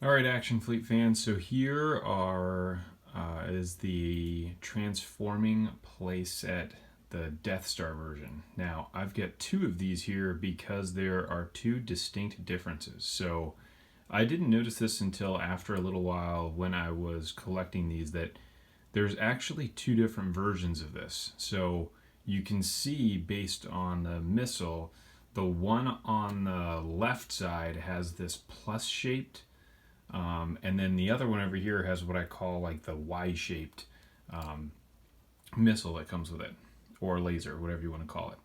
All right, Action Fleet fans. So here is the transforming playset, the Death Star version. Now I've got two of these here because there are two distinct differences. So I didn't notice this until after a little while when I was collecting these, that there's actually two different versions of this. So you can see based on the missile, the one on the left side has this plus shaped, and then the other one over here has what I call like the Y-shaped missile that comes with it, or laser, whatever you want to call it.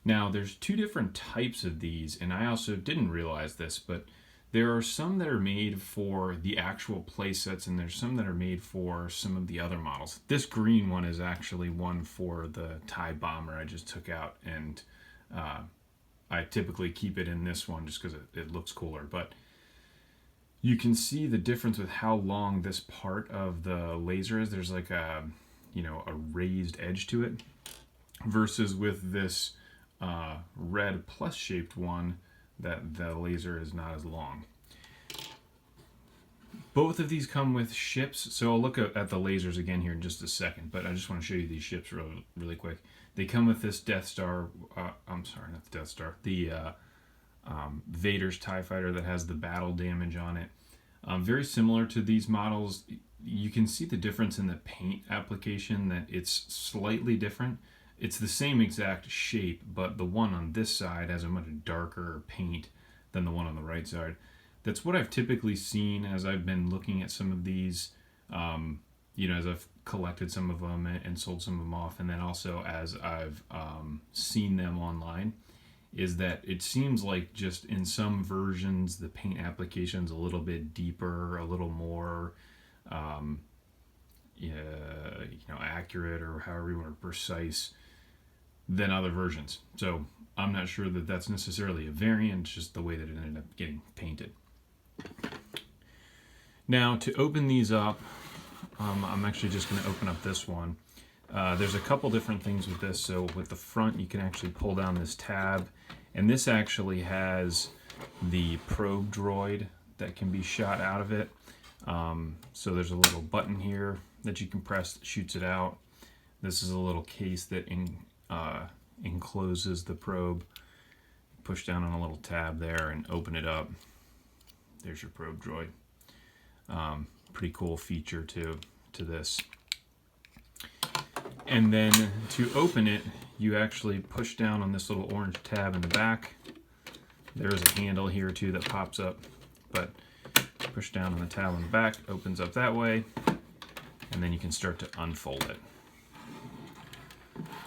Now, there's two different types of these, and I also didn't realize this, but there are some that are made for the actual play sets, and there's some that are made for some of the other models. This green one is actually one for the TIE bomber I just took out, and I typically keep it in this one just because it looks cooler. But you can see the difference with how long this part of the laser is. There's like a raised edge to it, versus with this red plus shaped one that the laser is not as long. Both of these come with ships, so I'll look at the lasers again here in just a second, but I just want to show you these ships really quick. They come with this Death Star, I'm sorry, not the Death Star, the Vader's TIE Fighter that has the battle damage on it. Very similar to these models. You can see the difference in the paint application, that it's slightly different. It's the same exact shape, but the one on this side has a much darker paint than the one on the right side. That's what I've typically seen as I've been looking at some of these, as I've collected some of them and sold some of them off, and then also as I've seen them online, is that it seems like just in some versions the paint application's a little bit deeper, a little more accurate, or however you want to precise, than other versions. So I'm not sure that that's necessarily a variant, just the way that it ended up getting painted. Now, to open these up, I'm actually just going to open up this one. There's a couple different things with this. So with the front, you can actually pull down this tab, and this actually has the probe droid that can be shot out of it. So there's a little button here that you can press that shoots it out. This is a little case that encloses the probe. Push down on a little tab there and open it up. There's your probe droid. Pretty cool feature to this. And then to open it, you actually push down on this little orange tab in the back. There's a handle here too that pops up, but push down on the tab on the back, opens up that way, and then you can start to unfold it.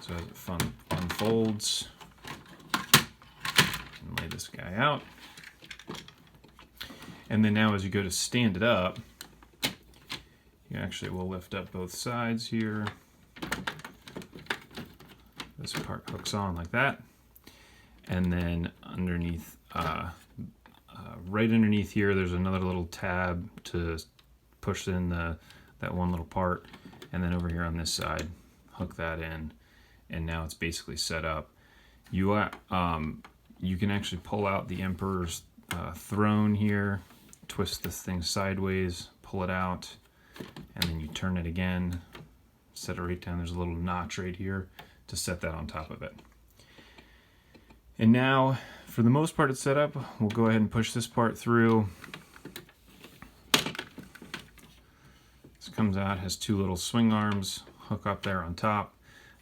So as it unfolds, and lay this guy out. And then now as you go to stand it up, you actually will lift up both sides here. This part hooks on like that. And then underneath, right underneath here, there's another little tab to push in that one little part. And then over here on this side, hook that in. And now it's basically set up. You can actually pull out the Emperor's throne here, twist this thing sideways, pull it out, and then you turn it again, set it right down. There's a little notch right here to set that on top of it. And now, for the most part, it's set up. We'll go ahead and push this part through. This comes out, has two little swing arms, hook up there on top.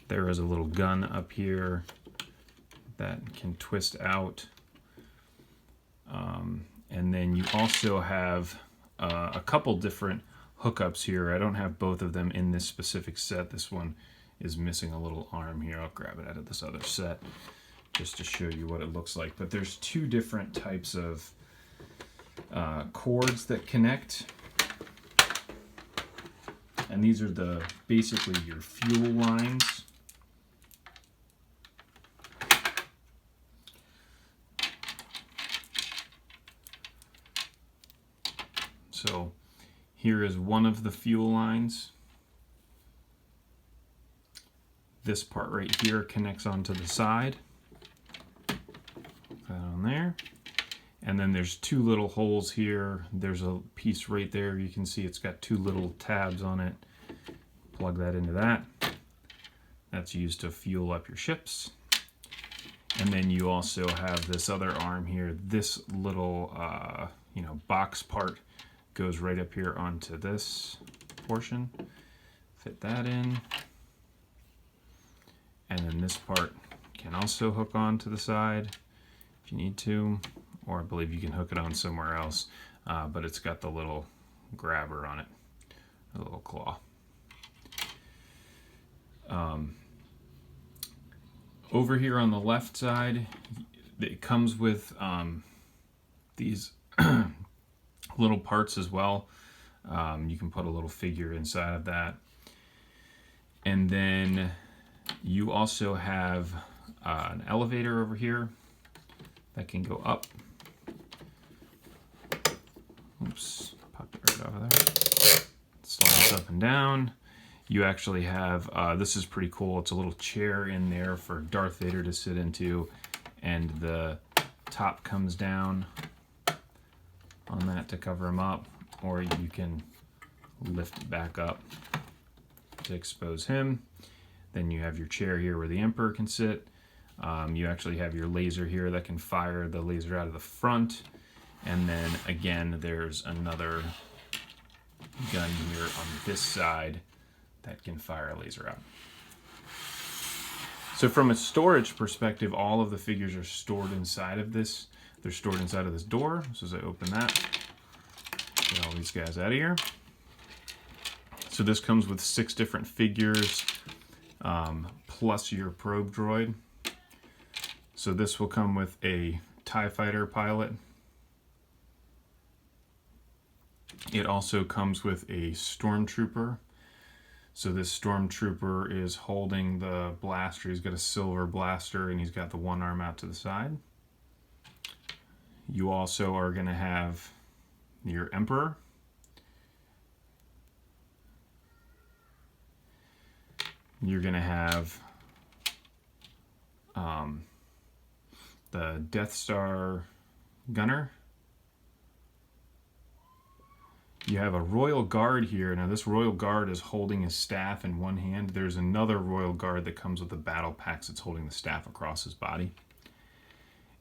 There is a little gun up here that can twist out. And then you also have a couple different hookups here. I don't have both of them in this specific set. This one is missing a little arm here. I'll grab it out of this other set just to show you what it looks like. But there's two different types of cords that connect. And these are basically your fuel lines. So here is one of the fuel lines. This part right here connects onto the side. Put that on there. And then there's two little holes here. There's a piece right there. You can see it's got two little tabs on it. Plug that into that. That's used to fuel up your ships. And then you also have this other arm here. This little, box part goes right up here onto this portion. Fit that in. And then this part can also hook on to the side if you need to, or I believe you can hook it on somewhere else, but it's got the little grabber on it, a little claw. Over here on the left side, it comes with these little parts as well. You can put a little figure inside of that. And then you also have an elevator over here that can go up. Oops, popped it right out of there. Slides up and down. You actually have, this is pretty cool, it's a little chair in there for Darth Vader to sit into, and the top comes down on that to cover him up, or you can lift it back up to expose him. Then you have your chair here where the Emperor can sit. You actually have your laser here that can fire the laser out of the front. And then again, there's another gun here on this side that can fire a laser out. So from a storage perspective, all of the figures are stored inside of this. They're stored inside of this door. So as I open that, get all these guys out of here. So this comes with 6 different figures, plus your probe droid. So this will come with a TIE fighter pilot. It also comes with a stormtrooper. So this stormtrooper is holding the blaster. He's got a silver blaster and he's got the one arm out to the side. You also are going to have your Emperor. You're going to have the Death Star gunner. You have a Royal Guard here. Now this Royal Guard is holding his staff in one hand. There's another Royal Guard that comes with the battle packs that's holding the staff across his body.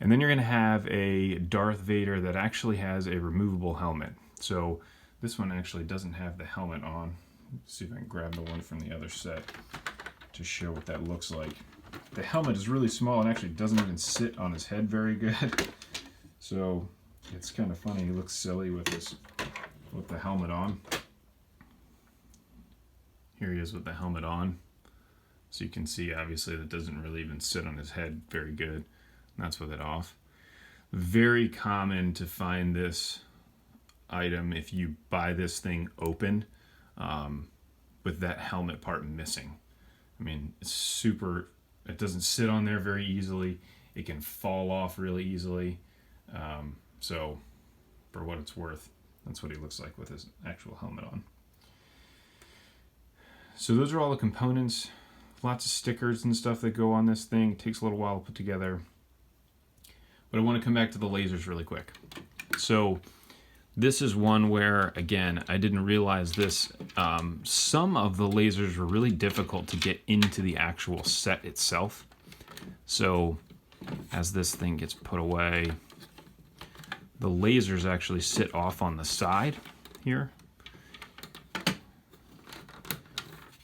And then you're going to have a Darth Vader that actually has a removable helmet. So this one actually doesn't have the helmet on. Let's see if I can grab the one from the other set to show what that looks like. The helmet is really small and actually doesn't even sit on his head very good. So it's kind of funny. He looks silly with the helmet on. Here he is with the helmet on. So you can see obviously that doesn't really even sit on his head very good. And that's with it off. Very common to find this item if you buy this thing open with that helmet part missing. I mean, it doesn't sit on there very easily. It can fall off really easily. So for what it's worth, that's what he looks like with his actual helmet on. So those are all the components. Lots of stickers and stuff that go on this thing. It takes a little while to put together. But I want to come back to the lasers really quick. So this is one where, again, I didn't realize this. Some of the lasers were really difficult to get into the actual set itself. So as this thing gets put away, the lasers actually sit off on the side here. Go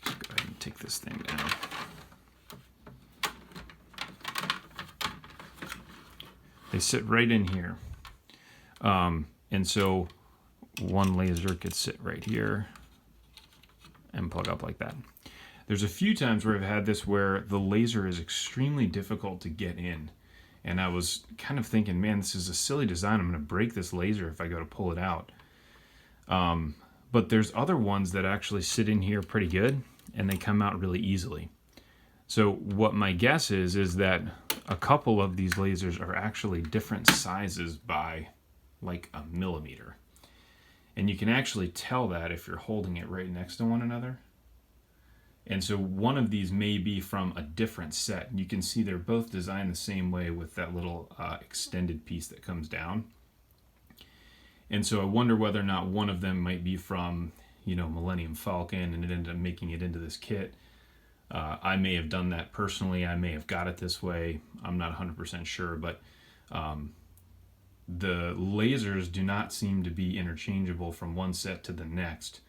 ahead and take this thing down. They sit right in here. And so one laser could sit right here and plug up like that. There's a few times where I've had this where the laser is extremely difficult to get in. And I was kind of thinking, man, this is a silly design. I'm going to break this laser if I go to pull it out. But there's other ones that actually sit in here pretty good and they come out really easily. So what my guess is that a couple of these lasers are actually different sizes by like a millimeter. And you can actually tell that if you're holding it right next to one another. And so one of these may be from a different set. You can see they're both designed the same way with that little extended piece that comes down. And so I wonder whether or not one of them might be from, Millennium Falcon, and it ended up making it into this kit. I may have done that personally. I may have got it this way. I'm not 100% sure, but the lasers do not seem to be interchangeable from one set to the next.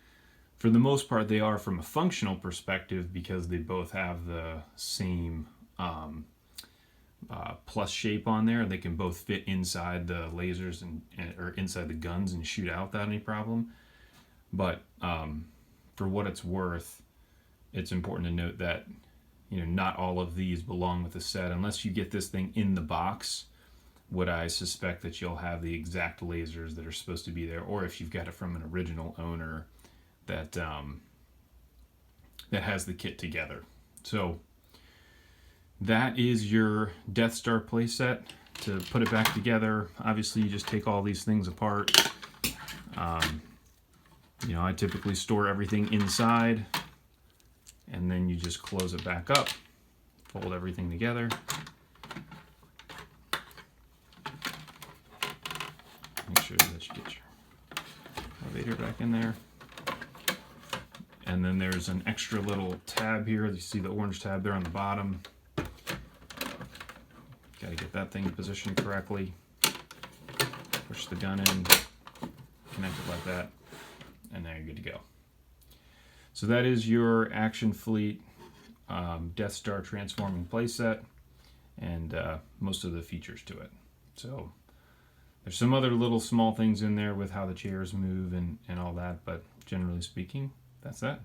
For the most part, they are from a functional perspective because they both have the same plus shape on there. They can both fit inside the lasers or inside the guns and shoot out without any problem. But for what it's worth, it's important to note that not all of these belong with the set. Unless you get this thing in the box, would I suspect that you'll have the exact lasers that are supposed to be there, or if you've got it from an original owner that that has the kit together. So that is your Death Star playset. To put it back together, obviously you just take all these things apart. I typically store everything inside, and then you just close it back up, fold everything together. Make sure that you get your elevator back in there. And then there's an extra little tab here. You see the orange tab there on the bottom. Got to get that thing positioned correctly. Push the gun in, connect it like that, and now you're good to go. So that is your Action Fleet Death Star transforming playset, and most of the features to it. So there's some other little small things in there with how the chairs move and all that, but generally speaking, that's that.